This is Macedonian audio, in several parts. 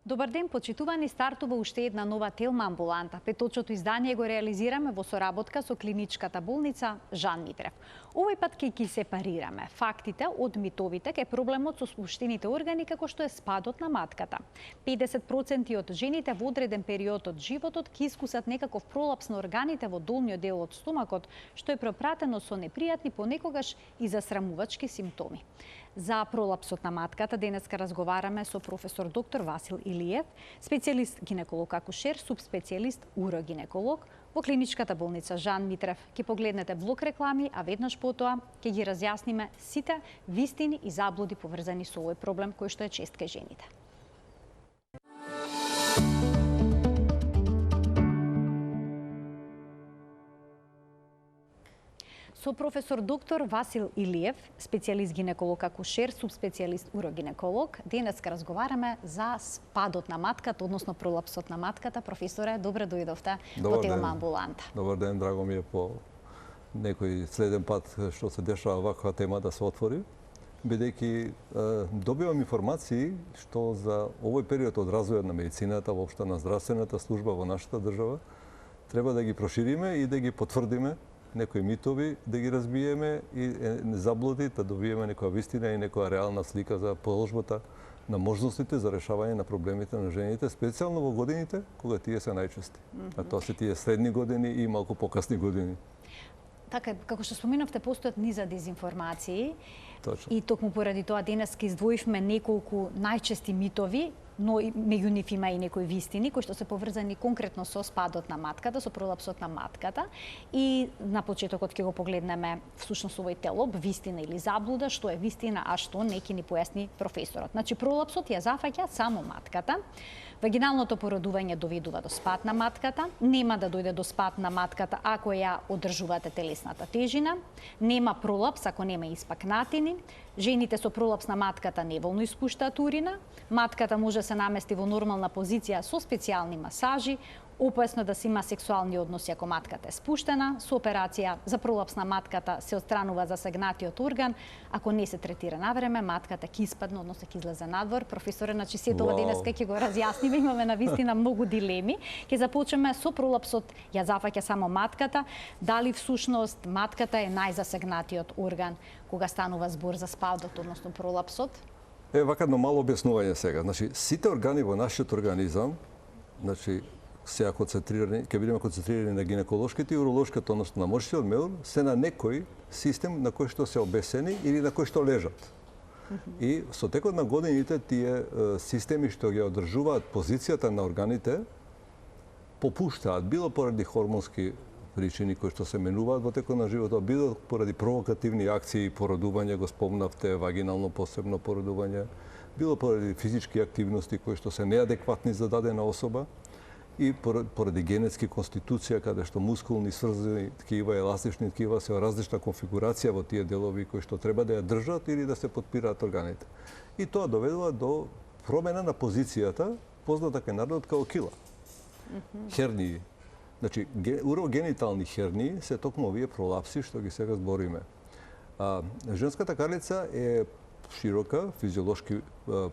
Добар ден, почитувани, стартува уште една нова телма амбуланта. Петочното издание го реализираме во соработка со клиничката болница Жан Митрев. Овој пат ќе ги сепарираме фактите од митовите кај проблемот со спуштените органи како што е спадот на матката. 50% од жените во одреден период од животот ќе искусат некаков пролапс на органите во долниот дел од стомакот, што е пропратено со непријатни, понекогаш и засрамувачки симптоми. За пролапсот на матката денеска разговараме со професор доктор Васил Илиев, специјалист гинеколог акушер, субспецијалист урогинеколог во клиничката болница Жан Митрев. Ќе погледнете блок реклами, а веднаш потоа ќе ги разјасниме сите вистини и заблуди поврзани со овој проблем кој што е чест кај жените. Со професор доктор Васил Илиев, специјалист гинеколог акушер, субспецијалист урогинеколог, денеска разговараме за спадот на матката, односно пролапсот на матката. Професоре, добре дојдовте во телма амбуланта. Добар ден, драго ми е по некој следен пат што се дешава ваква тема да се отвори, бидејќи добивам информации што за овој период од развојот на медицината, воопшто на здравствената служба во нашата држава, треба да ги прошириме и да ги потврдиме некои митови, да ги разбиеме и заблуди, да добиеме некоја вистина и некоја реална слика за положбата на можностите за решавање на проблемите на жените, специјално во годините кога тие се најчести. А тоа се тие средни години и малку покасни години. Така, како што споменавте, постојат низа дезинформации. Точно. И токму поради тоа денеска издвоивме неколку најчести митови, но меѓу нив има и некои вистини кои што се поврзани конкретно со спадот на матката, со пролапсот на матката. И на почетокот ќе го погледнеме всушност овој телоп, вистина или заблуда, што е вистина, а што не ќе ни појасни професорот. Значи, пролапсот ја зафаќа само матката. Вагиналното породување доведува до спад на матката, нема да дојде до спад на матката ако ја одржувате телесната тежина, нема пролапс ако нема испакнатини, жените со пролапс на матката неволно испуштаат урина, матката може се намести во нормална позиција со специјални масажи, опасно да се има сексуални односи ако матката е спуштена, со операција за пролапс на матката се отстранува засегнатиот орган, ако не се третира навреме, матката ќе испадне, односно ќе излезе надвор. Професоре, значи сето ова денеска ќе го разјасниме, имаме навистина многу дилеми. Ќе започнеме со пролапсот, ја зафаќа само матката, дали всушност матката е најзасегнатиот орган кога станува збор за спадот, односно пролапсот? Вака едно мало објаснување сега. Значи, сите органи во нашиот организам, значи, сега концентрирани, ќе бидеме концентрирани на гинеколошките и уролошките, односно на мошкиот меур, се на некој систем на кој што се обесени или на кој што лежат. И со текот на годините тие системи што ги одржуваат позицијата на органите попуштаат, било поради хормонски причини кои што се менуваат во текот на животот, било поради провокативни акции, породување, го спомнавте, вагинално посебно породување, било поради физички активности кои што се неадекватни за дадена особа, и поради генетски конституција, каде што мускулни, сврзани ткива, еластични ткива се во различна конфигурација во тие делови кои што треба да ја држат или да се подпираат органите. И тоа доведува до промена на позицијата, позната кај народот како кила. Хернии. Значи, урогенитални хернии се токму овие пролапси што ги сега збориме. Женската карлица е широка, физиолошки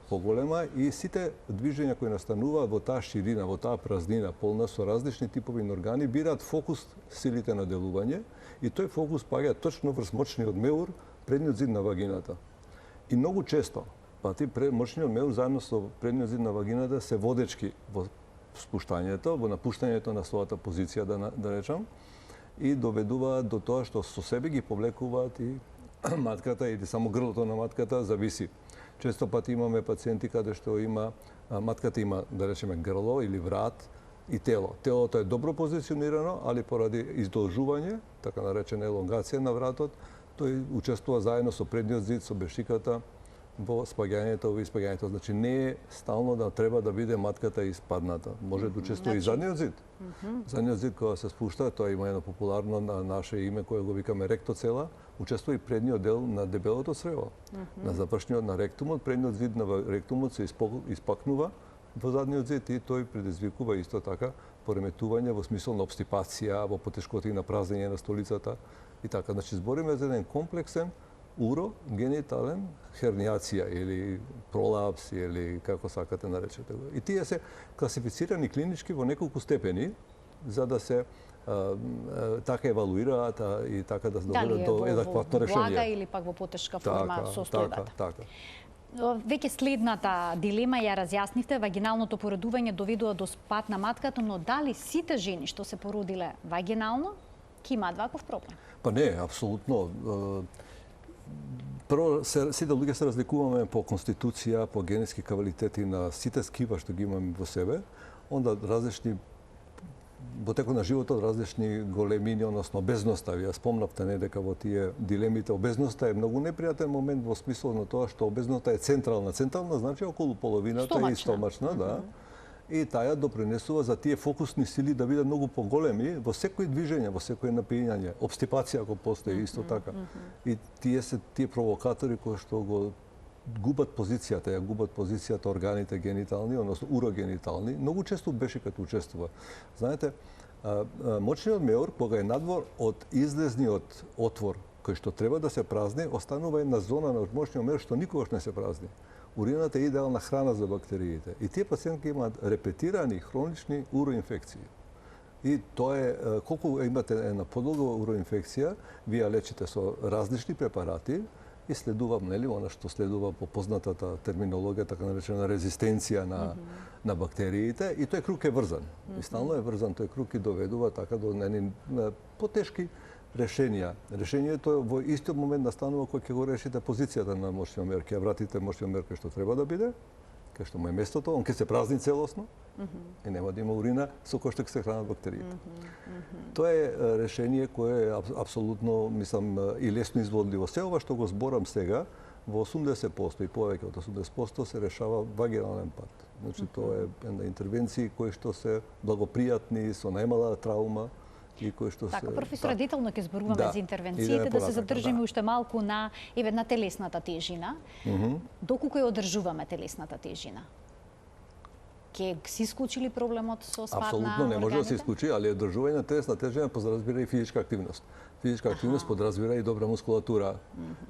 поголема и сите движења кои настануваат во таа ширина, во таа празнина, полна со различни типови органи, бираат фокус силите на делување и тој фокус паѓа точно врз мочниот меур, предниот зид на вагината. И многу често, пати мочниот меур заедно со предниот зид на вагината се водечки во спуштањето, во напуштањето на својата позиција, да речам, и доведуваат до тоа што со себе ги повлекуваат и матката или само грлото на матката, зависи. Често пати имаме пациенти каде што матката има, да речеме, грло или врат и тело. Телото е добро позиционирано, али поради издолжување, така наречена елонгација на вратот, тој учествува заедно со предниот зид, со бешиката, во спаѓањето, во испаѓањето. Значи, не е стално да треба да биде матката испадната. Може да учествува и задниот зид. Задниот зид кога се спушта, тоа има едно популарно на наше име кое го викаме ректоцела, учествува и предниот дел на дебелото црево. На завршниот на ректумот, предниот зид на ректумот се испакнува во задниот зид и тој предизвикува исто така пореметување во смисол на обстипација, во потешкоти на празење на столицата и така. Значи, збориме за еден комплексен урогенитален хернијација или пролапс или како сакате наречете го. И тие се класифицирани клинички во неколку степени за да се така евалуираат и така да се доведат до еднакватно решение. Дали е во блага или пак во потешка форма состојбата. Така. Веќе следната дилема ја разјаснивте, вагиналното поредување доведува до спад на матката, но дали сите жени што се породиле вагинално ќе имаат ваков проблем? Па не, апсолутно. Прво, сите луѓе се разликуваме по конституција, по генетски квалитети на сите скива што ги имаме во себе, онда различни во текот на животот различни големини, односно обезноста. Ја спомнавте не дека во тие дилемите обезноста е многу непријатен момент во смисло на тоа што обезноста е централна. Централна значи околу половината и стомачна, да. И таа допринесува за тие фокусни сили да бидат многу поголеми во секој движење, во секој напијање. Обстипација ако постои исто така. И тие се тие провокатори кои што го губат позицијата органите генитални, односно урогенитални, многу често бешикот учествува. Знаете, мочниот меур, кога е надвор од излезниот отвор кој што треба да се празни, останува една зона на мочниот меур што никогаш не се празни. Урината е идеална храна за бактериите. И тие пациентки имаат репетирани хронични уроинфекции. И тоа е, колку имате една подолга уроинфекција, вие ја лечите со различни препарати, и следувам, нели, она што следува по познатата терминологија, така наречена резистенција на бактериите, и тој круг е врзан. И стално е врзан тој круг и доведува така до потешки решенија. Решението во истиот момент настанува кога ќе го решите позицијата на мочниот меур, ќе вратите мочниот меур кај што треба да биде, кај што му е местото, он ќе се празни целосно и нема да има урина со кој што ќе се хранат бактериите. Тоа е решение кое е апсолутно, мислам, и лесно изводливо. Се ова што го зборам сега, во 80% и повеќе од 80% се решава вагинален пат. Значи, тоа е една интервенции кои што се благопријатни, со најмала траума, и кои што така, се... професоре, детално ќе зборуваме за интервенциите, да се задржиме уште малку на телесната тежина. Доколку ја одржуваме телесната тежина? Ке се исклучи ли проблемот со спад на органите? Апсолутно не може да се исклучи, али одржување на телесна тежина подразбира и физичка активност. Физичка активност подразбира и добра мускулатура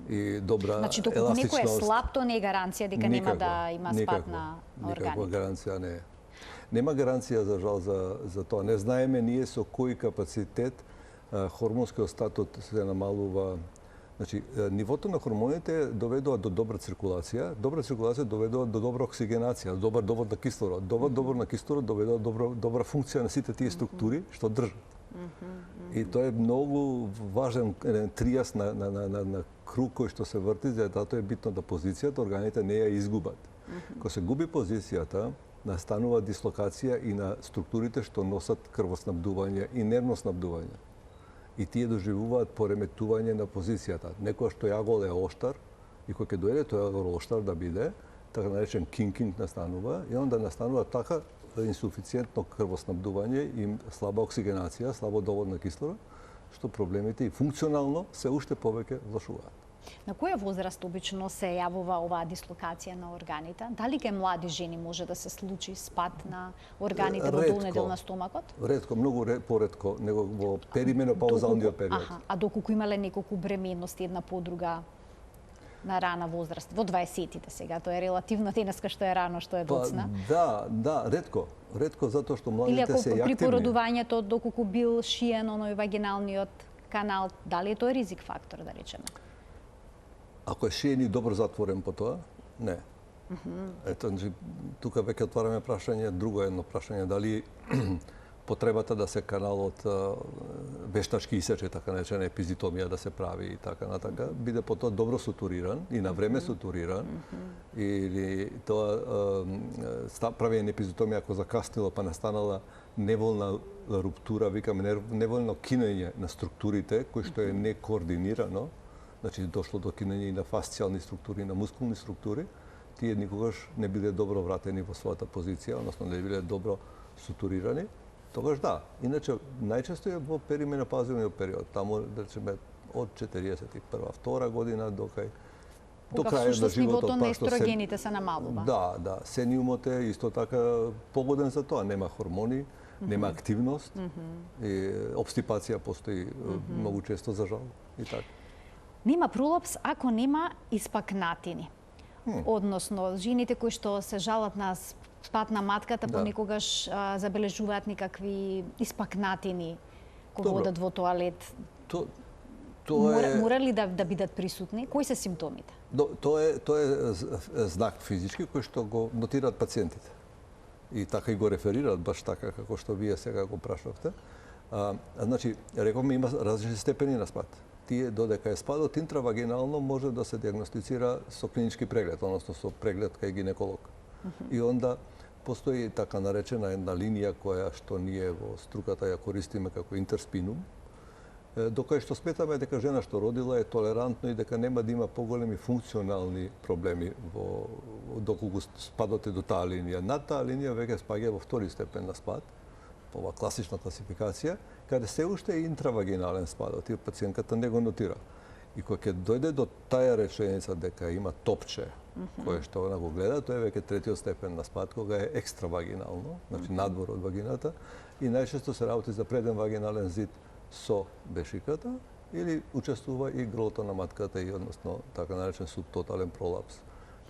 и добра еластичност. Значи, доколку некој е слаб, тоа не е гаранција дека нема да има спад на органите. Никаква гаранција не е. Нема гаранција за жал за тоа. Не знаеме ние со кој капацитет хормонскиот статут се намалува. Значи, нивото на хормоните доведува до добра циркулација. Добра циркулација доведува до добра оксигенација, добар довод на кислород. Довод на кислород доведува добра функција на сите тие структури што држат. И тоа е многу важен тријас на круг кој што се врти, затоа е битно да позицијата органите не ја изгубат. Кога се губи позицијата, настанува дислокација и на структурите што носат крвоснабдување и нервно снабдување. И тие доживуваат пореметување на позицијата. Некој што јагол е оштар, и кој ќе дојде тој јагол оштар да биде, така наречен кинкинг настанува, и онда настанува така инсуфициентно крвоснабдување и слаба оксигенација, слабо довод на кислород, што проблемите и функционално се уште повеќе влошуваат. На која возраст обично се јавува оваа дислокација на органите? Дали кај млади жени може да се случи спад на органите во долниот дел на стомакот? Ретко, многу поретко, него во перименопаузалниот период. А доколку имале неколку бременности, една подруга на рана возраст, во 20-тите сега, тоа е релативно денеска што е рано, што е доцна. Да, ретко. Ретко затоа што младите се активни. Или ако при активни. породувањето, доколку бил шиен оној вагиналниот канал, дали е тоа ризик фактор, да речеме? Ако е шиен и добро затворен по тоа, не. Ето, значи, тука веќе отвараме прашање, друго едно прашање, дали потребата да се каналот вештачки исече, така наречена епизитомија да се прави и така натака, биде потоа добро сутуриран и на време сутуриран, или тоа правење епизитомија ако закаснило па настанала неволна руптура, викаме неволно кинење на структурите кои што е некоординирано, значи дошло до кинење и на фасцијални структури, и на мускулни структури, тие никогаш не биле добро вратени во својата позиција, односно не биле добро сутурирани, тогаш да. Иначе, најчесто е во перименопаузалниот период, таму, да речеме, од 41-2 година до крајот на животот. Нивото на естрогените се намалува. Да. Сениумот е исто така погоден за тоа. Нема хормони, нема активност, и обстипација постои многу често, за жал. И така. Нема пролапс ако нема испакнатини. Односно, жените кои што се жалат на спад на матката, понекогаш забележуваат некакви испакнатини кога одат во тоалет. Мора ли да бидат присутни? Кои се симптомите? Тоа е знак физички кој што го нотираат пациентите. И така и го реферираат, баш така како што вие сега го прашавте. Значи, рековме, има различни степени на спад. Тие, додека е спадот интравагинално, може да се диагностицира со клинички преглед, односно со преглед кај гинеколог. И онда постои така наречена една линија која што ние во струката ја користиме како интерспинум, докај што сметаме дека жена што родила е толерантно и дека нема да има поголеми функционални проблеми доколку спадот е до таа линија. Над таа линија веќе спаѓа во втори степен на спад, по ова класична класификација, каде се уште е интравагинален спадот и пациентката не го нотира. И кога ќе дојде до таја реченица дека има топче, кое што она го гледа, тоа е веќе третиот степен на спад, кога е екстравагинално, значи надвор од вагината, и најчесто се работи за преден вагинален зид со бешиката, или учествува и грлото на матката, и односно така наречен субтотален пролапс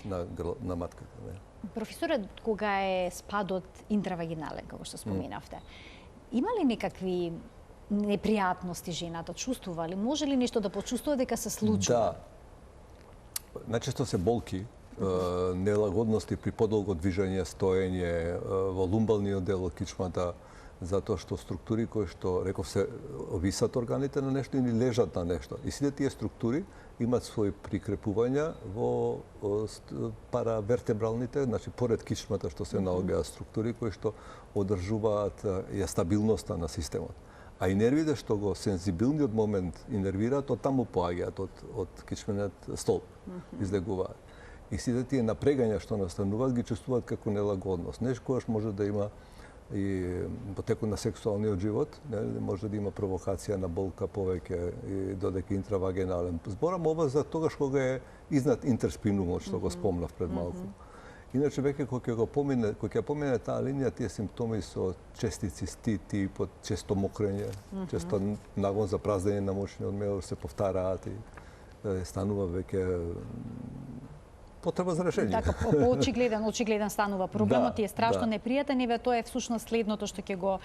на матката. Не? Професоре, кога е спадот интравагинален, како што споменавте, има ли некакви непријатности жената, чувствува ли? Може ли нешто да почувствува дека се случува? Да. Најчесто се болки, нелагодности при подолго движење, стоење, во лумбалниот дел од кичмата, затоа што структури кои што, реков се, висат органите на нешто или лежат на нешто. И сите тие структури имаат своји прикрепувања во паравертебралните, значи поред кичмата што се наоѓаат структури кои што одржуваат ја стабилноста на системот. А и нервите што го сензибилниот момент инервираат, од таму поаѓаат од кичмениот столб, излегуваат. И сите тие напрегања што настануваат ги чувствуваат како нелагодност. Нешто којаш може да има и во текот на сексуалниот живот, може да има провокација на болка повеќе и додека интравагинален. Зборам ова за тогаш кога е изнад интерспинумот, што го спомнав пред малку. Иначе веќе кога ќе помине таа линија, тие симптоми со чести цистити, често мокрење, често нагон за празнење на мочниот меор се повтараат и станува веќе потреба за решение. Така, очигледен станува проблемот, и е страшно непријатен, еве тоа е всушност следното што ќе го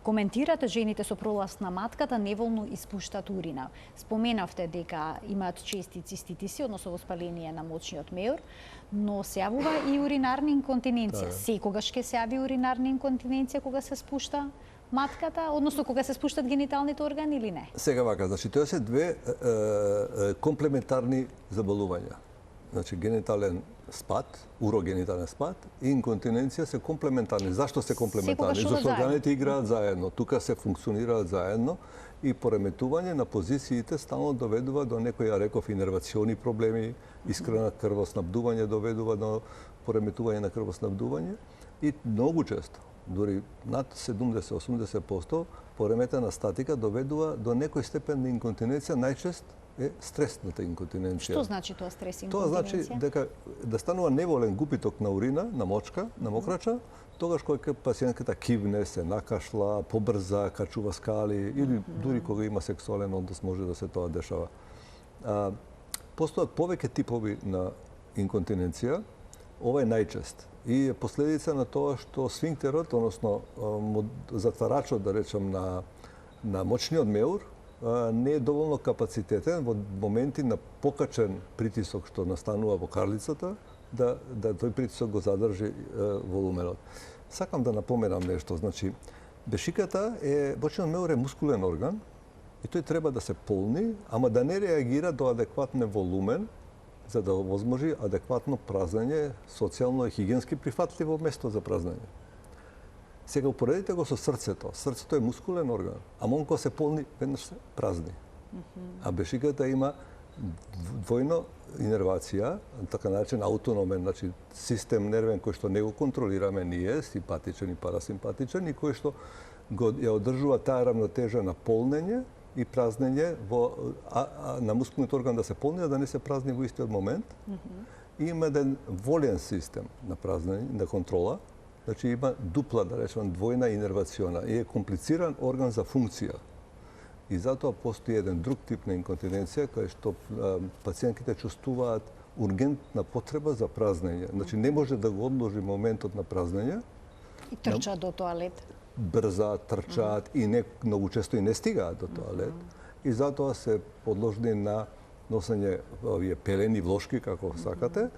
коментирате. Жените со пролапс на матката неволно испуштаат урина. Споменавте дека имаат чести циститиси, односно воспаление на мочниот меор, но се јавува и уринарна инконтиненција. Секогаш ќе се јави уринарна инконтиненција кога се спушта матката, односно кога се спуштат гениталните органи или не? Сега вака, значи тоа се две комплементарни заболувања. Значи, генитален спад, урогенитален спад и инконтиненција се комплементарни. Зашто се комплементарни? Зашто органите играат заедно, тука се функционираат заедно и пореметување на позициите стално доведува до некои, ја реков, инервациони проблеми, искрена крвоснабдување доведува до пореметување на крвоснабдување и многу често, дури над 70-80%, пореметена статика доведува до некој степен на инконтиненција, најчест е стресната инконтиненција. Што значи тоа стрес инконтиненција? Тоа значи дека да станува неволен гупиток на урина, на мочка, на мокрача, тогаш кога пациентката кивне, се накашла, побрза, качува скали или дури кога има сексуален однос може да се тоа дешава. Постојат повеќе типови на инконтиненција, ова е најчест и е последица на тоа што сфинктерот, односно затварачот, да речем, на мочниот меур, не е доволно капацитетен во моменти на покачен притисок што настанува во карлицата, да тој притисок го задржи волуменот. Сакам да напоменам нешто, значи, бешиката мочниот меур е мускулен орган и тој треба да се полни, ама да не реагира до адекватен волумен, за да овозможи адекватно празнење, социјално и хигиенски прифатливо место за празнење. Сега упоредите го со срцето. Срцето е мускулен орган, а он кога се полни, веднаш се празни. А бешиката има двојно инервација, така наречен аутономен, значи систем нервен кој што не го контролираме ние, симпатичен и парасимпатичен, и кој што ја одржува таа равнотежа на полнење и празнење на мускулниот орган да се полни, а да не се празни во истиот момент. И има еден волен систем на празнење, на контрола. Значи има дупла, да речем, двојна инервациона и е комплициран орган за функција. И затоа постои еден друг тип на инконтиненција, кај што пациентите чувствуваат ургентна потреба за празнење. Значи, не може да го одложи моментот на празнење. И трчаат до тоалет. Брзаат, трчаат и многу често и не стигаат до тоалет. И затоа се подложни на носење овие пелени, влошки, како сакате,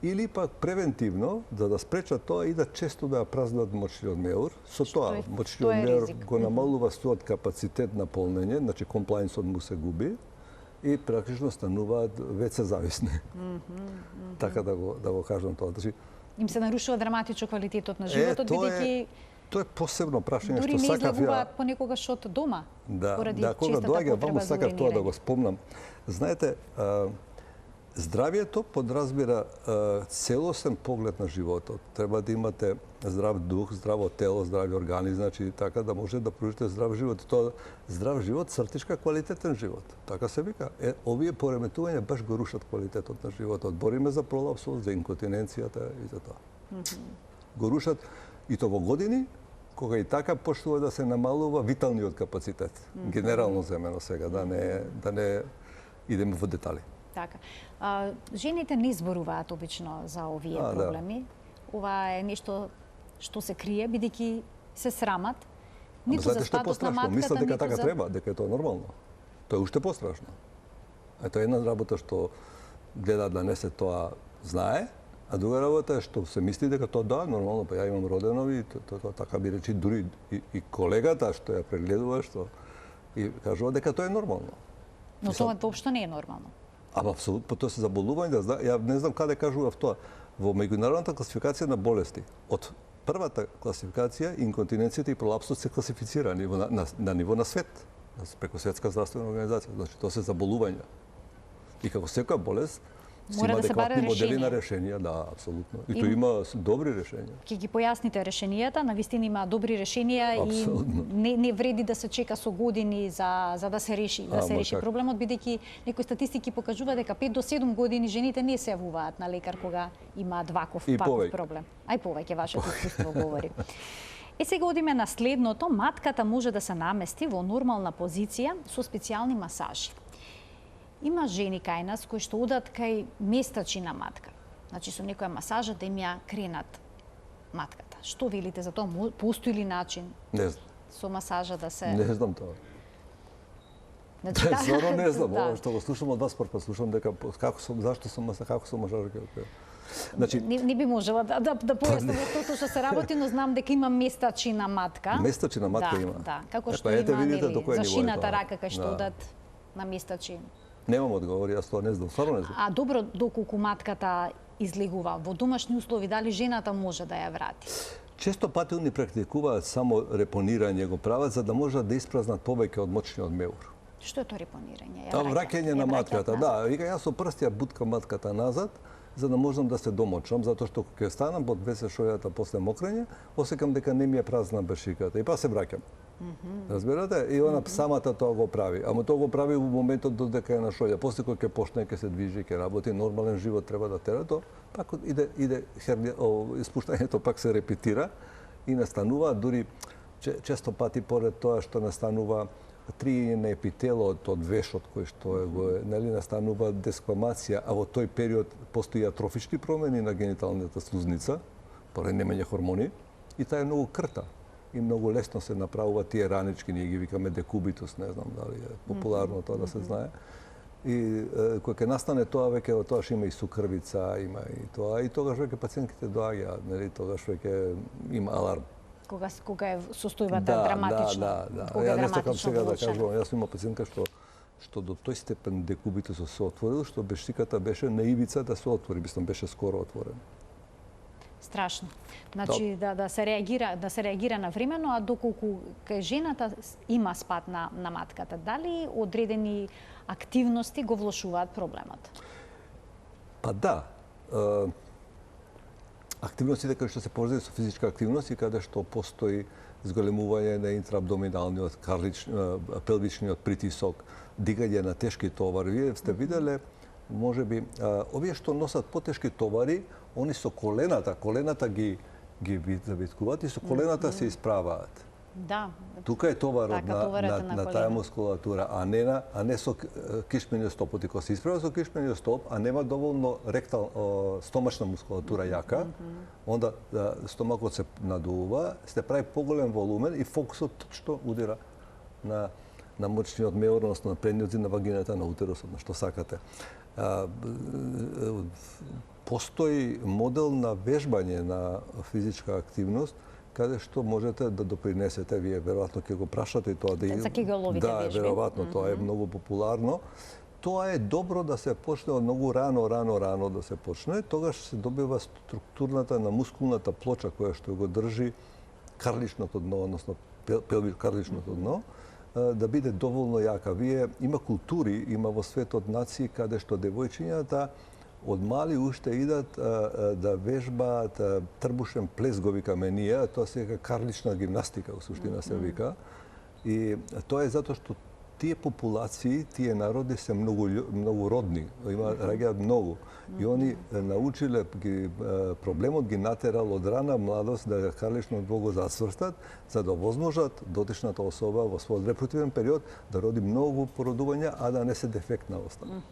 или пак превентивно, за да спречат тоа и да често да ја празнат мочниот меур. Со тоа, мочниот меур го намалува својот капацитет на полнење, значи комплајнсот му се губи и практично стануваат веќе зависни. Така да го кажам тоа. Значи, им се нарушува драматично квалитетот на животот, бидејќи тоа е посебно прашање дури што не сакав ја... излегуваат понекогаш од дома, поради кога честата доаѓа потреба ваму за сакав тоа да го уринирање. спомнам. Знаете, здравието подразбира целосен поглед на животот. Треба да имате здрав дух, здраво тело, здрави органи, значи така да може да проживите здрав живот. Тоа здрав живот цртишка квалитетен живот. Така се вика. Овие пореметувања баш го рушат квалитетот на животот. Бориме за пролапсот, за инконтиненцијата и за тоа. Го рушат и то во години кога и така почнува да се намалува виталниот капацитет. Генерално земено сега, да не идеме во детали. Така. Жените не зборуваат обично за овие проблеми. Ова е нешто што се крие, бидејќи се срамат. Ниту за спадот на матката, мислат дека ниту така за... треба, дека е тоа нормално. Тоа е уште пострашно. Ето една работа што гледа да не се тоа знае, а друга работа е што се мисли дека тоа да, нормално, па ја имам роденови, тоа така би речи дури и колегата што ја прегледува, што и кажува дека тоа е нормално. Но тоа воопшто не е нормално. Ама апсолутно, тоа се заболување, ја не знам каде кажува тоа. Во меѓународната класификација на болести, од првата класификација, инконтиненцијата и пролапсот се класифицирани на ниво на свет, преку Светска здравствена организација. Значи, тоа се заболувања. И како секоја болест, има адекватни модели на решенија, да, апсолутно. И тоа има добри решенија. Ќе ги појасните решенијата, навистина има добри решенија и не вреди да се чека со години за да се реши проблемот, бидејќи некои статистики покажуваат дека 5 до 7 години жените не се јавуваат на лекар кога имаат ваков проблем. А и повеќе вашето искуство говори. Сега одиме на следното, матката може да се намести во нормална позиција со специјални масажи. Има жени кај нас кои што одат кај местачи на матка. Значи со некоја масажа да им ја кренат матката. Што велите за тоа? Постои ли начин? Не знам. Со масажа да се... Не знам тоа. Значи, Зоро не знам, ова што го слушам од вас, па слушам дека како сум масажа ќе... Значи, не би можела да појаснам тоа што се работи, но знам дека има местачи на матка. Местачи на матка има. Да, како што има за шината рака кај што одат на местачи. Немам одговор, јас тоа не знам, стварно не знам. А добро, доколку матката излегува во домашни услови, дали жената може да ја врати? Често пати они практикуваат само репонирање, го прават за да можат да испразнат повеќе од мочниот меур. Што е тоа репонирање? Враќање на матката, да. Вика, јас со прст ја буткам матката назад, за да можам да се домочам, затоа што кога станам под весе шојата после мокрење, осекам дека не ми е празна бешиката и па се враќам. Разбирате? И она самата тоа го прави. Ама тоа го прави во моментот додека е на шоја. После кога ќе почне, ќе се движи, ќе работи, нормален живот треба да тера, тоа пак иде испуштањето пак се репетира и настанува дури често пати поред тоа што настанува триење на епителот од вешот кој што е, нели, настанува десквамација, а во тој период постои атрофични промени на гениталната слузница, поради немање хормони, и таа е многу крта. И многу лесно се направува тие ранички, ние ги викаме декубитус, не знам дали е популарно тоа да се знае. И кога ќе настане тоа, веќе тоа има и сукрвица, има и тоа, и тогаш веќе пациентките доаѓаат, нели, тогаш веќе има аларм. Кога е состојбата драматична. Да. Ја не сакам сега да кажувам, јас има пациентка што до тој степен декубитусот се отворил, што бешиката беше на ивица да се отвори, мислам беше скоро отворен. Страшно. Значи да се реагира на времено, а доколку кај жената има спад на матката, дали одредени активности го влошуваат проблемот? Па да. Активностите кои што се поврзани со физичка активност и каде што постои зголемување на интраабдоминалниот, пелвичниот притисок, дигање на тешки товари. Вие сте виделе, можеби, овие што носат потешки товари, они со колената ги завиткуваат и со колената се исправаат. Да. Тука е товарот Така, товарете на на таа колено. мускулатура, а не со кишмениот стопот. И кога се испрема со кишмениот стоп, а нема доволно стомачна мускулатура јака, онда стомакот се надува, се прави поголем волумен и фокусот што удира на мочниот меор, односно на предниот зид на вагината, на утерусот, на што сакате. Постои модел на вежбање на физичка активност, каде што можете да допринесете, вие веројатно ќе го прашате и тоа За кегеловите да, вежби. веројатно тоа е многу популарно. Тоа е добро да се почне од многу рано да се почне, тогаш се добива структурната на мускулната плоча која што го држи карличното дно, односно карличното дно, да биде доволно јака. Има култури, има во светот нации каде што девојчињата од мали уште идат да вежбаат трбушен плес, го викаме ние, тоа се вика карлична гимнастика, во суштина се вика. И тоа е затоа што тие популации, тие народи се многу родни, раѓаат многу. И они научиле, проблемот ги натерал од рана младост да карлично дво го засврстат, за да возможат дотичната особа во својот репродуктивен период да роди многу породувања, а да не се дефектна остана.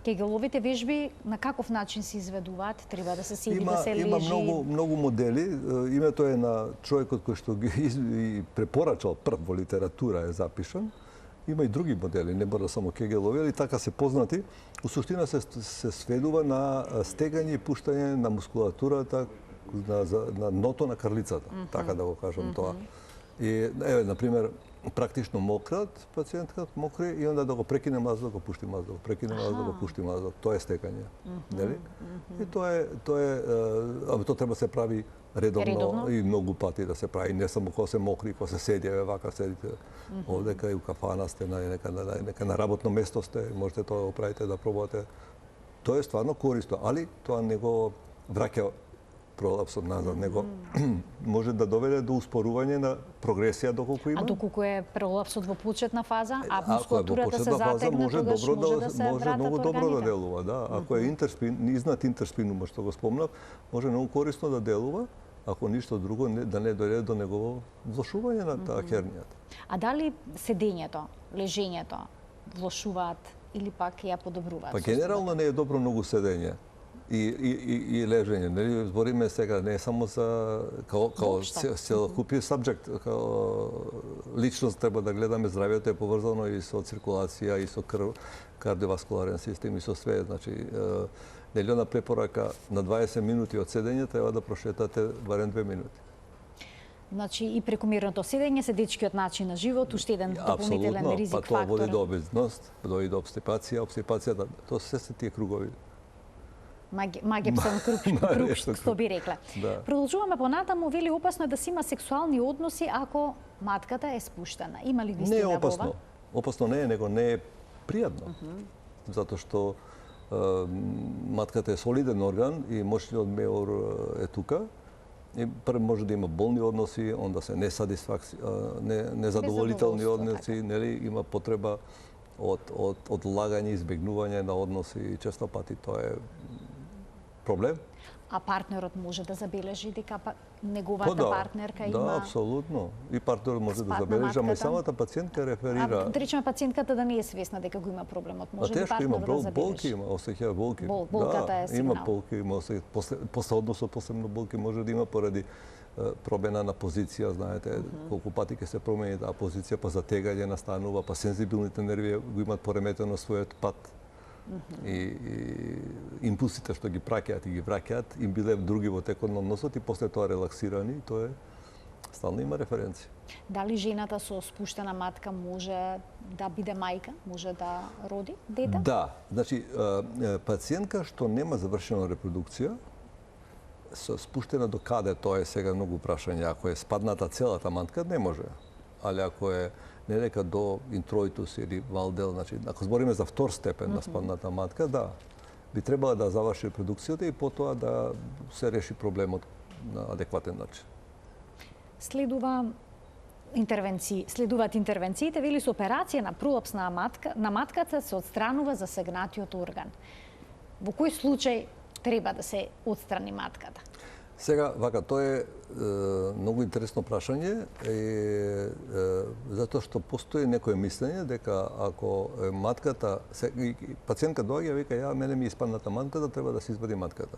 Кегеловите вежби на каков начин се изведуваат? Треба да се седи, да се лежи? Има многу модели. Името е на човекот кој што ги препорачал прв во литература е запишан. Има и други модели, не мора само кегелови, али така се познати. У суштина се сведува на стегање и пуштање на мускулатурата на дното на карлицата, така да го кажам тоа. И еве на пример практично мократ пациентката мокри и онда да го прекине мазот, да го пушти мазот, да го прекине мазот, да го пушти мазот. Тоа е стекање, нели? И тоа треба да се прави редовно и многу пати да се прави, не само кога се мокри, кога се седи, вака седите овде кај у кафана сте, нека на работно место сте, можете тоа да го правите, да пробувате. Тоа е стварно корисно, али тоа не го враќа пролапсот назад, него може да доведе до успорување на прогресија доколку има. А доколку е пролапсот во почетна фаза, а Ако е во мускулатурата се почетна фаза, затегне, тогаш може да се вратат многу добро да органите. делува, да. Ако е изнад интерспинумот што го спомнав, може многу корисно да делува, ако ништо друго да не дојде до негово влошување на таа хернијата. А дали седењето, лежењето влошуваат или пак ја подобруваат? Па генерално не е добро многу седење и лежење. Нели збориме сега не само за као целокупен сабџект, као личност треба да гледаме здравјето е поврзано и со циркулација и со крв, кардиоваскуларен систем и со све, значи нели на препорака на 20 минути од седење треба да прошетате барем 2 минути. Значи и прекомерното седење, седечкиот начин на живот, уште еден дополнителен ризик фактор. Па тоа води до фактор. обезност, води до обстипација, тоа се тие кругови. Магепсон круг, што би рекле. Да. Продолжуваме понатаму, вели опасно е да се има сексуални односи ако матката е спуштена. Има ли вистина Не е во опасно. ова? Опасно не е, него не е пријатно. Затоа што матката е солиден орган и мочниот меор е тука. И прво може да има болни односи, онда се незадоволителни односи, нели има потреба од одлагање, избегнување на односи и често пати тоа е проблем. А партнерот може да забележи дека неговата партнерка има... Да, апсолутно. И партнерот може да спад на забележи, ама и матката. самата пациентка реферира. Да речеме пациентката да не е свесна дека го има проблемот. Може ли Тешко има партнерот да забележи? болки, има осеќа болки. Болката е сигнал. Има болки, има после односот посебно болки може да има поради промена на позиција, знаете, колку пати ќе се промени таа позиција, па затегање настанува, па сензибилните нерви го имаат пореметено својот пат. И импулсите што ги праќаат и ги враќаат, им биле други во текот на односот и после тоа релаксирани, тоа е стално има референци. Дали жената со спуштена матка може да биде мајка, може да роди дете? Да, значи пациентка што нема завршена репродукција, со спуштена до каде, тоа е сега многу прашање. Ако е спадната целата матка, не може. Али ако е не дека до интроитус или валдел, значи ако збориме за втор степен на спадната матка, да, би требала да заврши репродукцијата и потоа да се реши проблемот на адекватен начин. Следуваат интервенциите, вели со операција на пролапс на матката се отстранува засегнатиот орган. Во кој случај треба да се отстрани матката? Сега, вака, тоа е многу интересно прашање, затоа што постои некое мислење дека ако матката, пациентка доаѓа и вика, ја мене ми испадната матката, треба да се извади матката.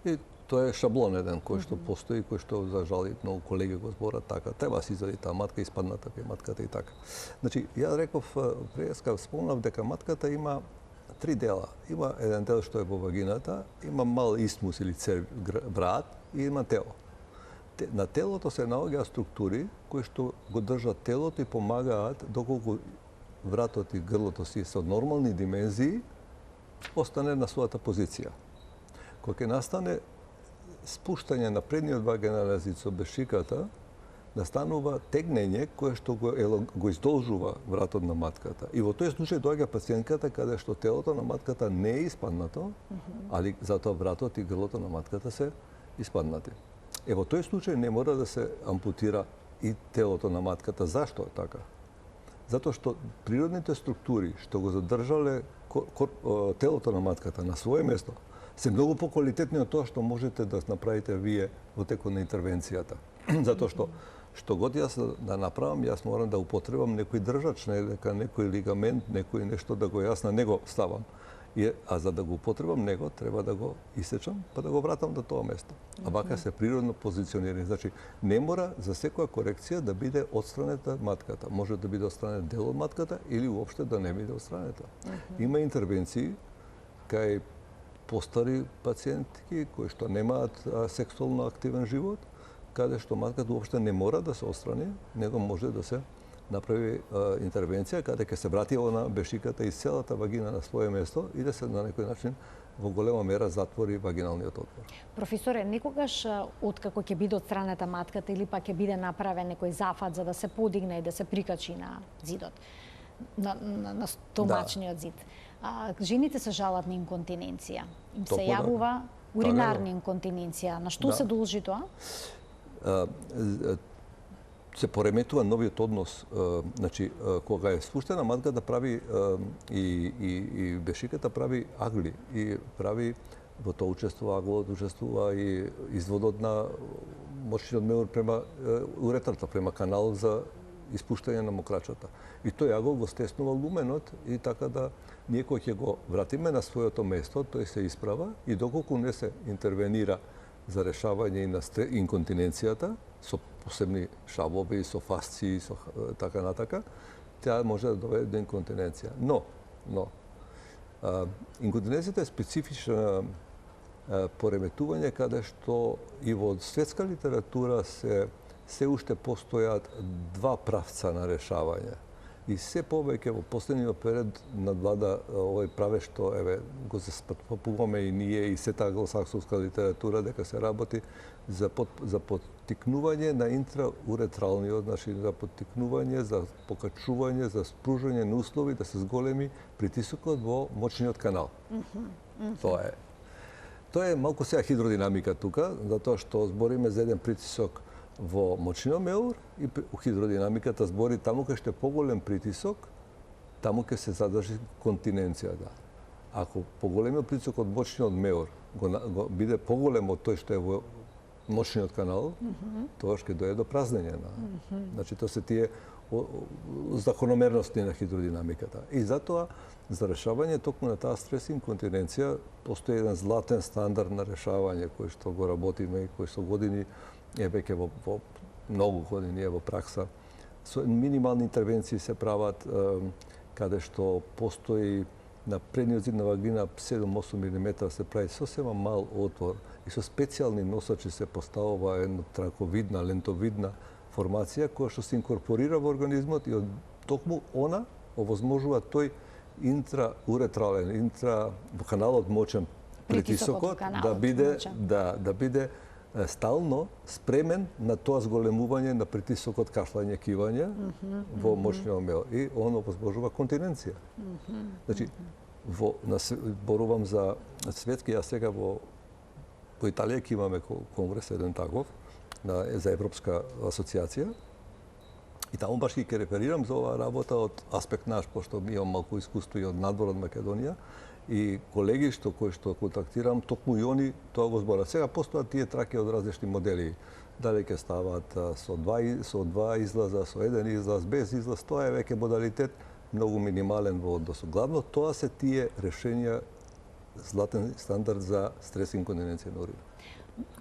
И тоа е шаблон еден кој што постои, кој што за жали многу колеги го зборат така, треба да се извади таа матка, испадната е матката и така. Значи, ја реков преска спомнав дека матката има три дела. Има еден дел што е во вагината, има мал истмус или брат и има тело. На телото се наоѓаат структури кои што го држат телото и помагаат доколку вратот и грлото си со нормални димензии остане на својата позиција. Кога ќе настане спуштање на предниот вагинален зид со бешиката, настанува тегнење кое што го издолжува вратот на матката. И во тој случај доаѓа пациентката каде што телото на матката не е испаднато, али затоа вратот и грлото на матката се испаднати. Во тој случај не мора да се ампутира и телото на матката. Зашто е така? Затоа што природните структури што го задржале телото на матката на свое место се многу поквалитетни од тоа што можете да направите вие во текот на интервенцијата. Затоа што год јас да направам, јас морам да употребам некој држач, некој лигамент, некој нешто да го јас на него ставам. А за да го употребам него, треба да го исечам, па да го вратам до тоа место. А вака се природно позиционирани. Значи, не мора за секоја корекција да биде отстранета матката. Може да биде отстранет дел од матката или уопште да не биде отстранета. Има интервенции кај постари пациентки кои што немаат сексуално активен живот, каде што матката уопште не мора да се отстрани, него може да се направи интервенција каде ќе се врати на бешиката и целата вагина на своје место и да се на некој начин во голема мера затвори вагиналниот отвор. Професоре, некогаш откако ќе биде отстранета матката или пак ќе биде направен некој зафат за да се подигне и да се прикачи на зидот, на стомачниот зид. Жените се жалат на инконтиненција. Им се јавува уринарна инконтиненција. На што се должи тоа? Се пореметува новиот однос, значи кога е спуштена матката прави и бешиката прави агли и прави во тоа учествува аглот, учествува и изводот на мочниот меур према уретрата, према канал за испуштање на мокрачата. И тој агол го стеснува луменот и така да ние кој ќе го вратиме на своето место, тој се исправа и доколку не се интервенира за решавање и на инконтиненцијата со посебни шавови, со фасции, со така натака, тя може да доведе до инконтиненција. Но инконтиненцијата е специфична пореметување каде што и во светска литература се уште постојат два правца на решавање. И се повеќе во последниот период надвлада овој праве што го заспапуваме и ние и сета англосаксонска литература дека се работи за поттикнување на интрауретралниот, значи за поттикнување, за покачување, за спружање на услови да се зголеми притисокот во мочниот канал. Тоа е малку сега хидродинамика тука, затоа што збориме за еден притисок во мочниот меур и хидродинамиката збори таму кај што е поголем притисок, таму ќе се задржи континенцијата. Ако поголемиот притисок од мочниот меур го биде поголем од тој што е во мочниот канал, тоа ќе дојде до празнење на. Значи тоа се тие закономерности на хидродинамиката. И затоа за решавање токму на таа стрес инконтиненција постои еден златен стандард на решавање кој што го работиме и кој со години веќе во многу години во пракса. Со минимални интервенции се прават каде што постои на предниот зид на вагина 7-8 мм се прави сосема мал отвор и со специјални носачи се поставува една траковидна, лентовидна формација која што се инкорпорира во организмот и токму она овозможува тој интрауретрален, во каналот мочен притисокот да биде стално спремен на тоа зголемување на притисокот, кашлање, кивање во мочниот меур и он овозможува континенција. Значи, зборувам за светски, јас сега во Италија ќе имаме конгрес еден таков за Европска асоциација и таму баш ќе реферирам за оваа работа од аспект наш, пошто имам малку искуство и од надвор од Македонија И колеги кои што контактирам, токму и они тоа го зборат. Сега постојат тие траки од различни модели. Дали ќе стават со два излаза, со еден излаз, без излаз, тоа е веќе модалитет многу минимален во односу. Главно тоа се тие решенија, златен стандард за стрес и инконтиненција на урина.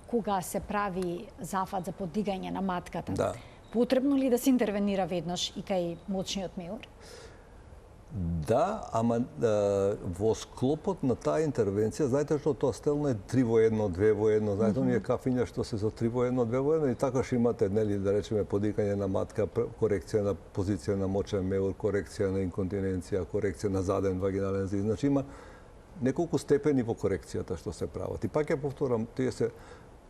Кога се прави зафат за подигање на матката, Да. потребно ли да се интервенира веднаш и кај моćниот меур? Да, ама во склопот на таа интервенција, знаете што тоа стелно е 3 во 1, 2 во 1, знаете оние кафиња што се со 3 во 1, 2 во 1 и такош имате, нели, да речеме подикање на матка, корекција на позиција на моćен меур, корекција на инконтиненција, корекција на заден вагинален зид. Значи има неколку степени во корекцијата што се прават. И пак ја повторам, тие се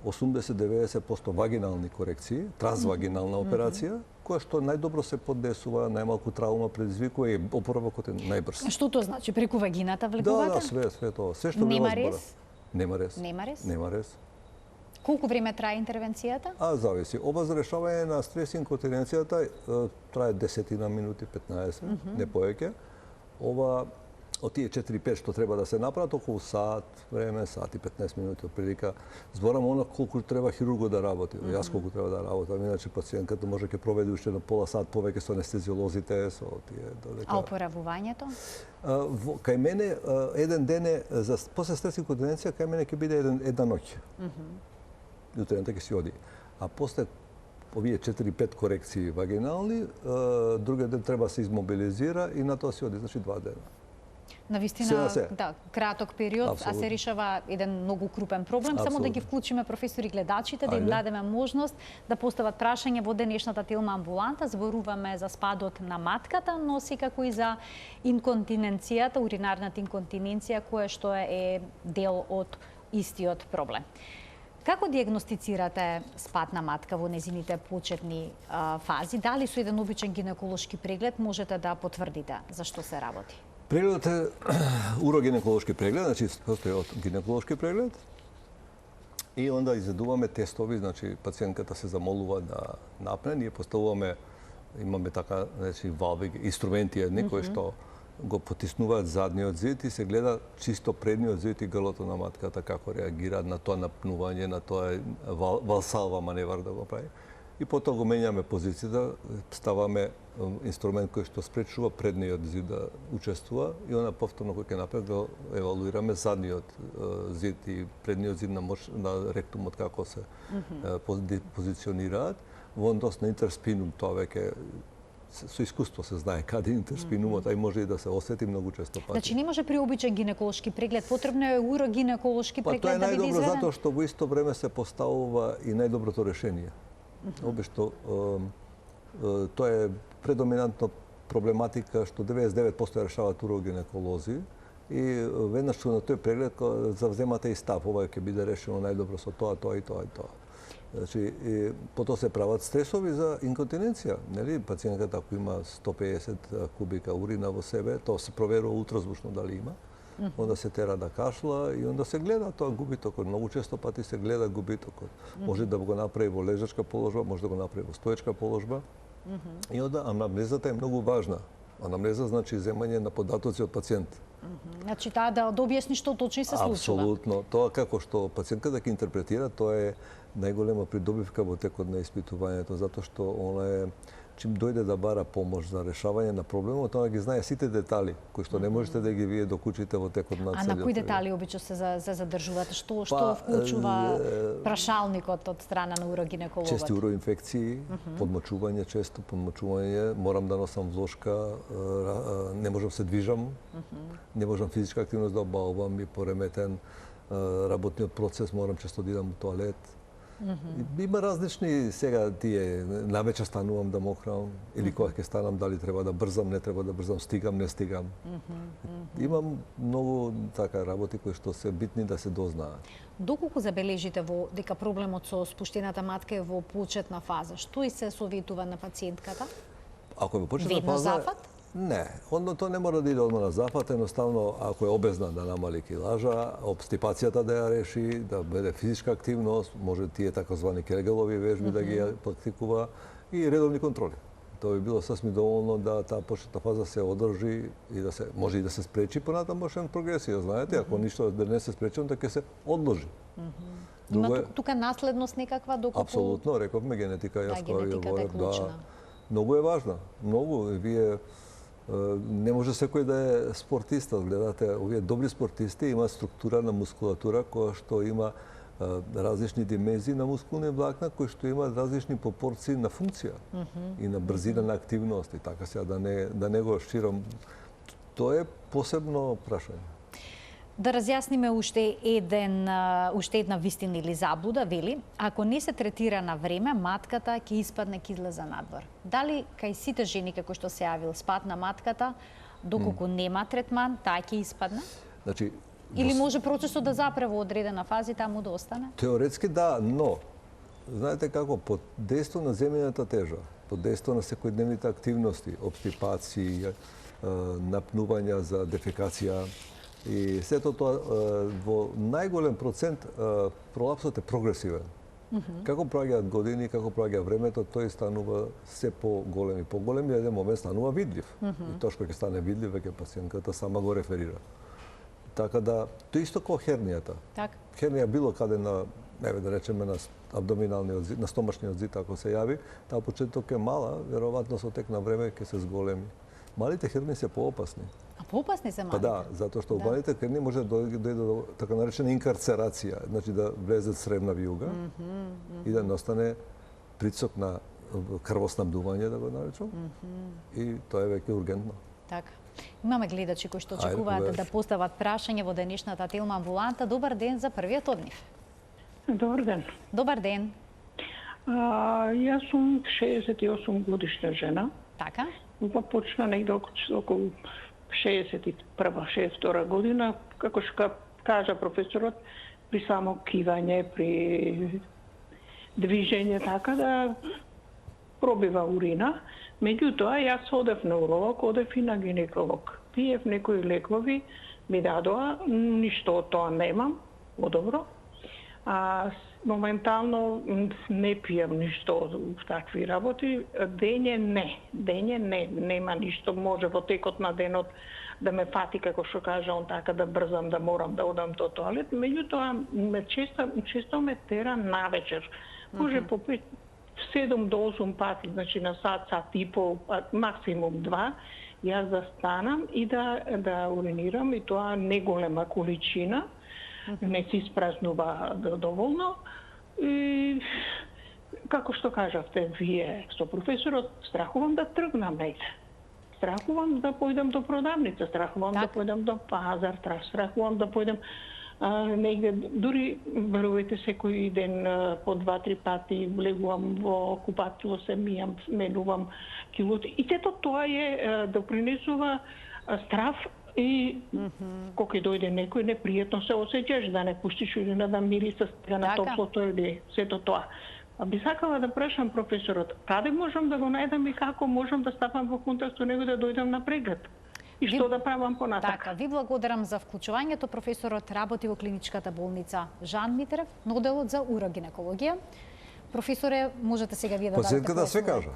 80-90% вагинални корекции, трансвагинална операција, која што најдобро се поднесува, најмалку траума предизвикува и опоравокот е најбрз. Што тоа значи? Преку вагината Да, влегувате? све тоа. Се што Нема ви рез? Нема рез. Нема рез? Нема рез. Колку време трае интервенцијата? Зависи. Ова за решавање на стрес и инконтиненцијата трае 10 минути, 15, не повеќе. Ова од тие 4-5 што треба да се направат, околу сат време, сат и 15 минути отприлика. Зборам она колку треба хирургот да работи, јас колку треба да работам, иначе пациентката може ќе проведе уште на пола сат повеќе со анестезиолозите, со тие додека. А опоравувањето? Кај мене еден ден е за после стрес и инконтиненција, кај мене ќе биде една ноќ. Јутрената ќе си оди. А после овие 4-5 корекции вагинални, другиот ден треба се измобилизира и на тоа си оди, значи 2 дена. Навистина, се. да, краток период, а се Апсолутно. решава еден многу крупен проблем. Само да ги вклучиме професори гледачите, да им Ајде. дадеме можност да постават прашање во денешната Телма амбуланта. Зборуваме за спадот на матката, но секако и за инконтиненцијата, уринарната инконтиненција, која што е дел од истиот проблем. Како диагностицирате спад на матка во незините почетни фази? Дали со еден обичен гинеколошки преглед можете да потврдите за што се работи? Прегледот е урогинеколошки преглед, значи постои од гинеколошки преглед. И онда изведуваме тестови, значи пациентката се замолува да напне, ние поставуваме, имаме така, значи валви, инструменти едни кои што го потиснуваат задниот зид и се гледа чисто предниот зид и грлото на матката како реагираат на тоа напнување, на тоа валсалва маневар да го прави. И потоа го менјаме позицијата, ставаме инструмент кој што спречува предниот зид да учествува и она повторно кој ќе направи го евалуираме задниот зид и предниот зид на ректумот како се позиционираат. Во однос на интерспинум тоа веќе со искуство се знае каде интерспинумот, а и може и да се осети многу често пати. Значи не може при обичен гинеколошки преглед, потребно е урогинеколошки Па тоа преглед е да биде најдобро изведен? затоа што во исто време се поставува и најдоброто решение. Обично тоа е предоминантно проблематика што 99% ја решаваат урогинеколози и веднаш на тој преглед завземате и став, ова ќе биде решено најдобро со тоа, тоа и тоа и тоа. Значи, потоа се прават стресови за инконтиненција, нели? Пациентката ако има 150 кубика урина во себе, тоа се проверува ултразвучно дали има. Онда се тера да кашла и онда се гледа тоа губитокот. Многу често пати се гледа губитокот. Може да го направи во лежачка положба, може да го направи во стоечка положба. И онда анамнезата е многу важна. Анамнеза значи земање на податоци од пациент. Значи таа да објасни што точно се случува. Апсолутно. Тоа како што пациентката ќе интерпретира, тоа е најголема придобивка во текот на испитувањето, затоа што она е чим дојде да бара помош за решавање на проблемот, тоа ги знае сите детали кои што не можете да ги вие докучите во текот на целиот. А на кои детали обично се задржувате? Што Па, вклучува прашалникот од страна на урогинекологот? Чести уроинфекции, подмочување често, подмочување, морам да носам влошка, не можам се движам, не можам физичка активност да обавам и пореметен работниот процес, морам често да идам во тоалет. Има различни сега тие навечер станувам да мохрам или кога ќе станам дали треба да брзам, не треба да брзам, стигам, не стигам. Имам многу така работи кои што се битни да се дознаат. Доколку забележите дека проблемот со спуштената матка е во почетна фаза, што и се советува на пациентката? Ако е во почетна Веднаш фаза, зафат? Не, тоа не мора да иде одма на зафат, едноставно ако е обезна да намали килажа, обстипацијата да ја реши, да биде физичка активност, може тие такозвани кегелови вежби да ги практикува и редовни контроли. тоа би било сасвим доволно да таа почетна фаза се одржи и да се може и да се спречи понатамошен прогресија, знаете, ако ништо да не се спречи, onda ќе се одложи. Има тука наследност некаква доколку Апсолутно, рековме генетика, јас кога ви генетиката е говорев, клучна. многу е важна, многу. Вие не може секој да е спортиста, гледате, овие добри спортисти имаат структура на мускулатура која што има различни димензии на мускулни влакна кои што имаат различни пропорции на функција и на брзина на активност и така сега да не го ширам. Тоа е посебно прашање. Да разјасниме уште една вистина или заблуда, вели, ако не се третира на време, матката ќе испадне, ќе излезе надвор. Дали кај сите жени како што се јавил спад на матката, доколку нема третман, таа ќе испадне? Значи, Или може процесот да запре во одредена фаза и таму да остане? теоретски да, но знаете како, под дејство на земјината тежа, под дејство на секојдневните активности, обстипации, напнувања за дефекација, и сето тоа во најголем процент пролапсот е прогресивен. Како проаѓаат години, како проаѓа времето, тој станува се поголем и поголем и еден момент станува видлив. И тоа што ќе стане видлив, веќе пациентката сама го реферира. Така да, тоа исто како хернијата. Така. Хернија било каде на, еве да речеме на абдоминалниот зид, на стомашниот зид ако се јави, таа почеток е мала, веројатно со тек на време ќе се зголеми. Малите херни се поопасни. А поопасни се малите? Па да, затоа што малите херни може да дојде до така наречена инкарцерација, значи да влезе сревна виуга и да не остане притисок на крвоснабдување, да го наречам, и тоа е веќе ургентно. Така. Имаме гледачи кои што очекуваат да постават прашање во денешната Телма амбуланта. Добар ден за првиот од нив. Добар ден. Добар ден. Јас сум 68 годишна жена. Така. Почна негде околу 61-62 година, како што кажа професорот, при само кивање, при движење, така да пробива урина. Меѓутоа, јас одев на уролог, одев и на гинеколог. Пиев некои лекови, ми дадоа, ништо од тоа немам, одобро. Моментално не пијам ништо од такви работи. Дење не, нема ништо. Може во текот на денот да ме фати, како што кажа он, така да брзам, да морам да одам до тоалет. Меѓутоа, често ме тера навечер. Може по 7 до 8 пати, значи на сат и пол, максимум 2, јас да станам и да уринирам, и тоа не голема количина, не се испразнува доволно. И како што кажавте вие со професорот, страхувам да тргнам негде. Страхувам да појдам до продавница, страхувам да појдам до пазар, страхувам да појдем негде, дури верувате секој ден по 2-3 пати влегувам во купатило, се мијам, сменувам килоти. И сето тоа допринесува страв и кога дојде некој непријатно се осеќаш, да не пуштиш урина, да мириса стига на топлото или сето тоа. Би сакала да прашам професорот, каде можам да го најдам и како можам да стапам во контакт со него да дојдам на преглед? И што да правам понатака? Така, ви благодарам за вклучувањето. Професорот работи во клиничката болница Жан Митрев, на оделот за урогинекологија. Професоре, можете сега вие да дадете пациентката све кажа.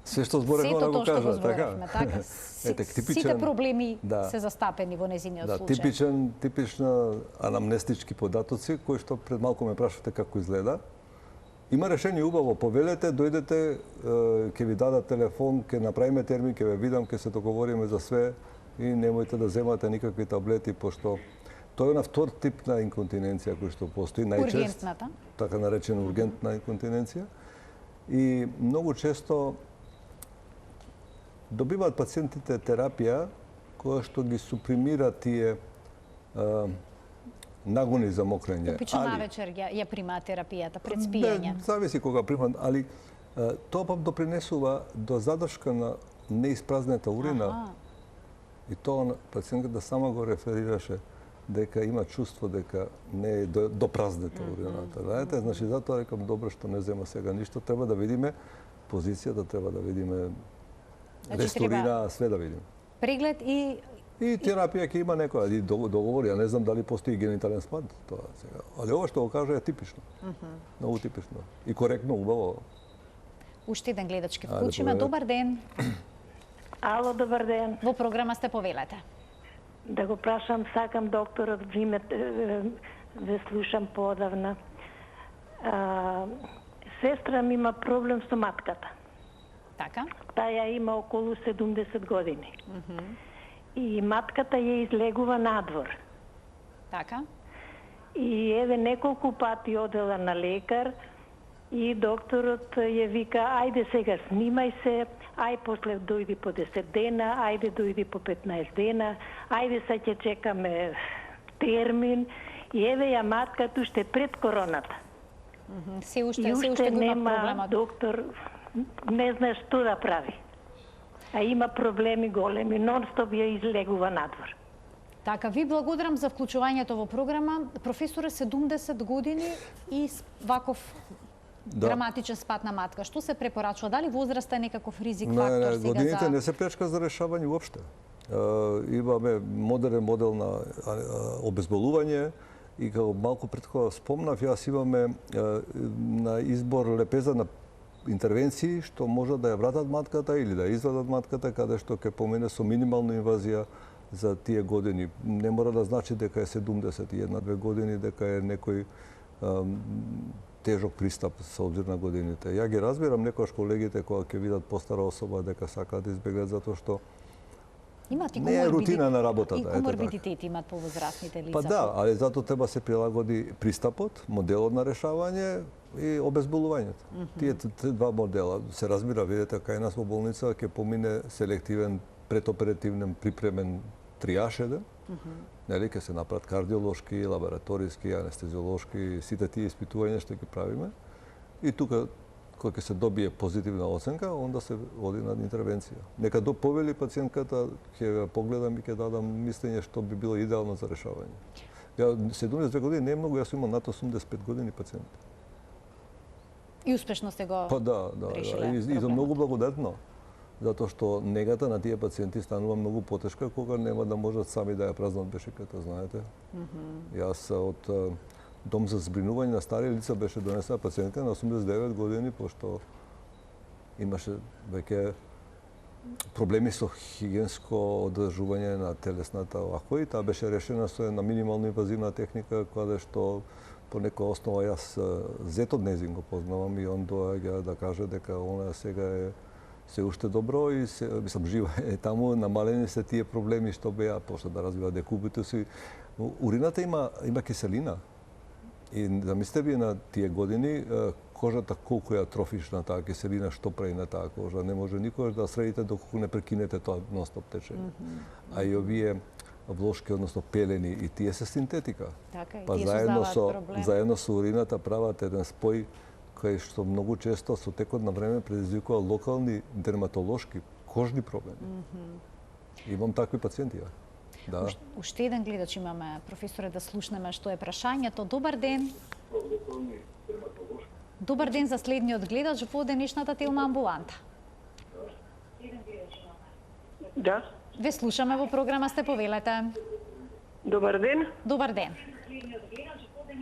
Се што зборевме да го кажа, така? Сите проблеми се застапени во незиниот случај. Типична анамнестички податоци, кои што пред малку ме прашате како изгледа. Има решение убаво, повелете, дојдете, ќе ви дадат телефон, ќе направиме термин, ќе ве видам, ќе се договориме за све и немојте да земате никакви таблети, пошто тоа е на втор тип на инконтиненција кој што постои најчест, така наречена ургентна инконтиненција. И многу често добиваат пациентите терапија која што ги супримира тие нагони за мокрење. Обично навечер ја примаат терапијата пред спиење. Зависи кога примаат, али тоа пак допринесува до задршка на неиспразнета урина. И тоа пациентката сама го реферираше дека има чувство дека не е допразнета урината. Знаете, значи затоа рекам добро што не зема сега ништо, треба да видиме позицијата, треба да видиме ресторира, све да видиме. Преглед и терапија ќе има некоја, и договор, ја не знам дали постои генитален спад, тоа сега. Али ова што го кажа е типично. Многу типично. И коректно, убаво. Уште еден гледач ке Ајде, вклучиме. повелете. Добар ден. Ало, добар ден. Во програма сте, повелете. Да го прашам, сакам докторот, ве слушам поодавна. Сестра ми има проблем со матката. Така? Таја има околу 70 години. И матката ја излегува надвор. Така? И еве неколку пати одела на лекар и докторот ја вика, ајде сега снимај се, ај после дојди по 10 дена, ајде дојди по 15 дена, ајде сега ќе чекаме термин. И еве ја матката уште пред короната. Се И уште уште го има нема проблемот. доктор, не знае што да прави. А има проблеми големи, нон-стоп ја излегува надвор. Така, ви благодарам за вклучувањето во програма. Професоре, 70 години и ваков драматичен спад на матка. Што се препорачува? Дали возраста е некаков ризик фактор сега годините за... не се пречка за решавање уопште. Имаме модерен модел на обезболување и како малку пред кога спомнав, јас имаме на избор лепеза на интервенции што може да ја вратат матката или да ја извадат матката, каде што ќе помине со минимална инвазија за тие години. Не мора да значи дека е 71-2 години, дека е некој тежок пристап со обзир на годините. Ја ги разбирам некојаш колегите кога ќе видат постара особа дека сакаат да избегнат затоа што Имат и не е рутина на работата. И коморбидитети имат повозрастните лица. Па да, али затоа треба се прилагоди пристапот, моделот на решавање и обезболувањето. Тие два модела се разбира, видите, кај нас во болница ќе помине селективен предоперативен припремен триаж еден. Нели ќе се направат кардиолошки, лабораториски, анестезиолошки, сите тие испитувања што ќе правиме. И тука кога ќе се добие позитивна оценка, онда се оди на интервенција. Нека повели пациентката, ќе ја погледам и ќе дадам мислење што би било идеално за решавање. Ја 72 години не е многу, јас имам над 85 години пациент. И успешно сте го Па да, решиле и за многу благодатно. Затоа што негата на тие пациенти станува многу потешка кога нема да можат сами да ја празнат бешиката, знаете. Јас од Дом за збринување на стари лица беше донесена пациентка на 89 години, пошто имаше веќе проблеми со хигиенско одржување на телесната лако и таа беше решена со една минимално инвазивна техника, каде што по некоја основа јас зет од незин го познавам и он доаѓа да каже дека она сега е се уште добро и мислам жива е таму, намалени се тие проблеми што беа, почна да развива декубитус и урината има киселина. И замислете вие на тие години кожата колку ја трофиш на таа киселина, што прави на таа кожа. Не може никогаш да средите доколку не прекинете тоа нон-стоп течење. А и овие влошки, односно пелени, и тие се синтетика. Така, и па тие заедно со урината прават еден спој кој што многу често со текот на време предизвикува локални дерматолошки, кожни проблеми. Имам такви пациенти, ја. Да. Уште еден гледач имаме, професоре, да слушнеме што е прашањето. Добар ден. Добар ден за следниот гледач во денешната телма амбуланта. Да. Ве слушаме во програма, сте, повелете. Добар ден. Добар ден.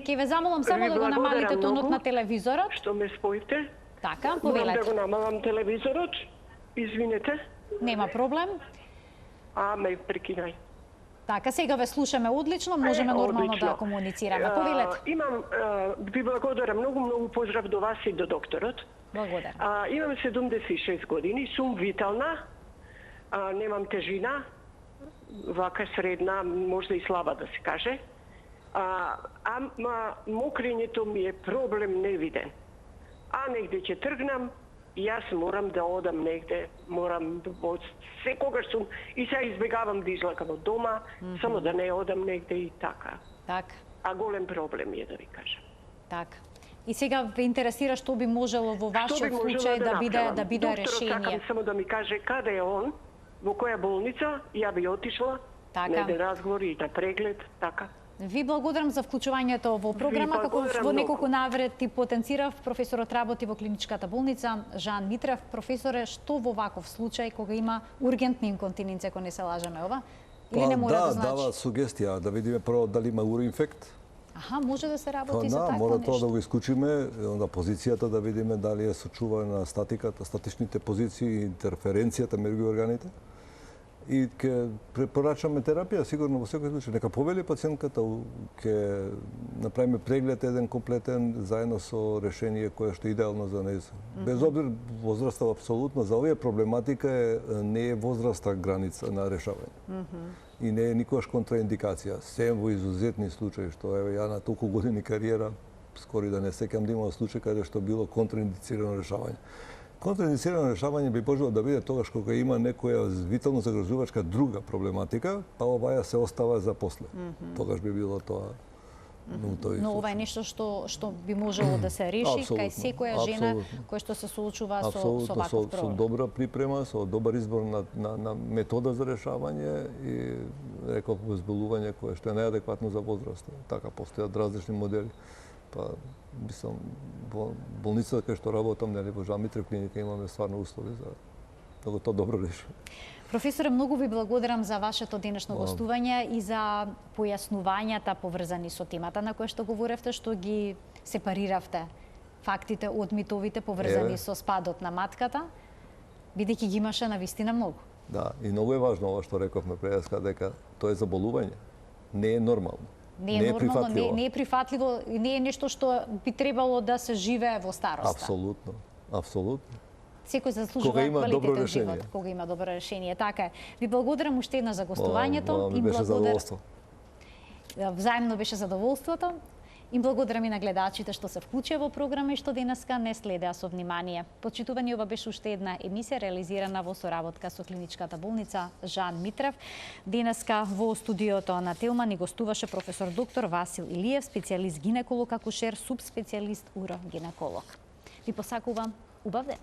Ке ве замолам само да го намалите тонот на телевизорот. Што ме споите? Така, Морам повелете. да го намалам телевизорот. Извинете. Нема проблем. Ме прекинај. Така, сега ве слушаме одлично, можеме нормално одлично. да комуницираме. Повелете. Ви благодарам, многу поздрав до вас и до докторот. Благодарам. Имам 76 години, сум витална, немам тежина, вака средна, можда и слаба да се каже. Мокрењето ми е проблем невиден. Негде ќе тргнам, јас морам да одам негде, секогаш сум и сега избегавам да излакам од дома, само да не одам негде и така. Така. Голем проблем е, да ви кажам. Така. И сега ве интересира што би можело во вашиот случај да биде решение. Докторот сакам само да ми каже каде е он, во која болница, ја би отишла, така, на еден разговор и на преглед, така. Ви благодарам за вклучувањето во програма, како во неколку наврети потенцирав, професорот работи во клиничката болница Жан Митрев. Професоре, што во ваков случај кога има ургентна инконтиненција, ако не се лажеме ова? Или не мора да значи? Дава сугестија, да видиме прво дали има уроинфект. Аха, може да се работи за Да, такво мора тоа нешто. да го исклучиме, онда позицијата да видиме дали е сочувана статиката, статичните позиции, интерференцијата меѓу органите. И ќе препорачаме терапија, сигурно во секој случај. Нека повели пациентката, ќе направиме преглед еден комплетен, заедно со решение кое што е идеално за неја. Без обзир возраста, апсолутно, за овие проблематика не е возраста граница на решавање. И не е никогаш контраиндикација. Сем во изузетни случаи, што еве ја на толку години кариера, скоро и да не сеќам да имам случај каде што било контраиндицирано решавање. Контраиндицирано решавање би можело да биде тогаш кога има некоја витално загрозувачка друга проблематика, па оваја се остава за после. Тогаш би било тоа. Но ова е нешто што би можело да се реши кај секоја жена која што се соочува со ваков со проблем. добра припрема, со добар избор на метода за решавање и реков возболување кое што е најадекватно за возраста. Така постојат различни модели. Па мислам во болницата кај што работам, нели во Жан Митрев клиника имаме стварно услови за да го тоа добро реши. Професоре, многу ви благодарам за вашето денешно гостување и за појаснувањата поврзани со темата на која што говоревте, што ги сепариравте фактите од митовите поврзани со спадот на матката, бидејќи ги имаше навистина многу. Да, и многу е важно ова што рековме преска, дека тоа е заболување, не е нормално. Не е нормално, не е прифатливо, не е нешто што би требало да се живее во староста. Апсолутно, апсолутно. Секој заслужува квалитетен живот, кога има добро решение. Така е. Ви благодарам уште една за гостувањето. Ми беше задоволство. Взаимно беше задоволството. Им благодарам и на гледачите што се вклучија во програма и што денеска не следеа со внимание. Почитувани, ова беше уште една емисија реализирана во соработка со клиничката болница Жан Митрев. Денеска во студиото на Телма ни гостуваше професор доктор Васил Илиев, специјалист гинеколог, акушер, субспецијалист урогинеколог. Ви посакувам убав ден.